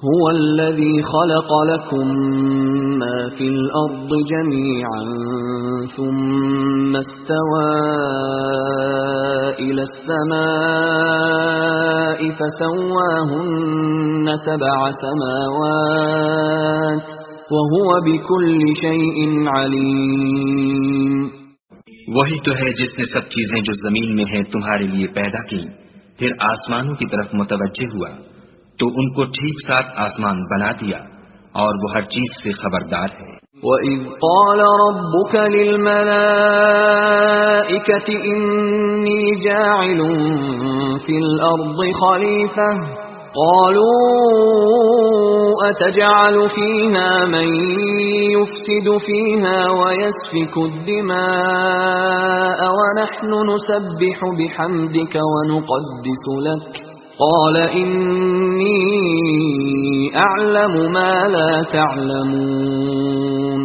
هو الذي خلق لكم ما في الأرض جميعا ثم استوى إلى السماء فسواهن 7 سماوات وهو بكل شيء عليم. وہی تو ہے جس نے سب چیزیں جو زمین میں ہیں تمہارے لیے پیدا کی، پھر آسمانوں کی طرف متوجہ ہوا تو ان کو ٹھیک ساتھ آسمان بنا دیا، اور وہ ہر چیز سے خبردار ہے. وَإِذْ قَالَ رَبُّكَ لِلْمَلَائِكَةِ إِنِّي جَاعِلٌ فِي الْأَرْضِ خَلِيفَةً قَالُوا أَتَجْعَلُ فِيهَا مَن يُفْسِدُ فِيهَا وَيَسْفِكُ الدِّمَاءَ وَنَحْنُ نُسَبِّحُ بِحَمْدِكَ وَنُقَدِّسُ لَكَ قال انی اعلم ما لا تعلمون.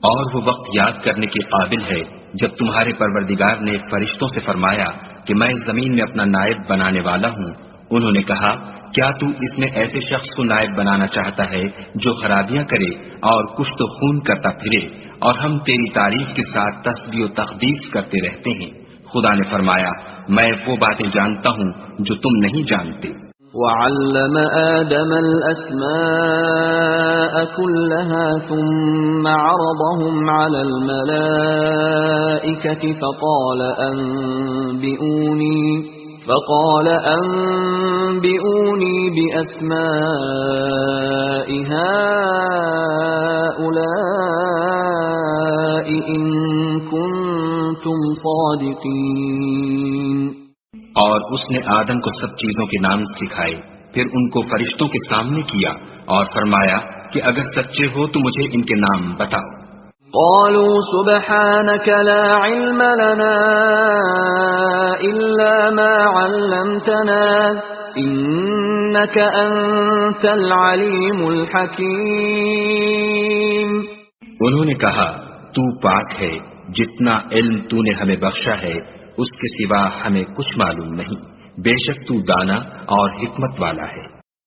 اور وہ وقت یاد کرنے کے قابل ہے جب تمہارے پروردگار نے فرشتوں سے فرمایا کہ میں زمین میں اپنا نائب بنانے والا ہوں. انہوں نے کہا کیا تو اس میں ایسے شخص کو نائب بنانا چاہتا ہے جو خرابیاں کرے اور کشت و خون کرتا پھرے، اور ہم تیری تعریف کے ساتھ تسبیح و تقدیس کرتے رہتے ہیں. خدا نے فرمایا میں وہ باتیں جانتا ہوں جو تم نہیں جانتے. وَعَلَّمَ آدَمَ الْأَسْمَاءَ كُلَّهَا ثُمَّ عَرَضَهُمْ عَلَى الْمَلَائِكَةِ فقال أنبئوني بأسماء هؤلاء إن كنتم صادقين. اور اس نے آدم کو سب چیزوں کے نام سکھائے، پھر ان کو فرشتوں کے سامنے کیا اور فرمایا کہ اگر سچے ہو تو مجھے ان کے نام بتاؤ. قالوا سبحانك لا علم لنا إلا ما علمتنا إنك أنت العليم الحكيم. انہوں نے کہا تو پاک ہے، جتنا علم تو نے ہمیں بخشا ہے اس کے سوا ہمیں کچھ معلوم نہیں، بے شک تو دانا اور حکمت والا ہے.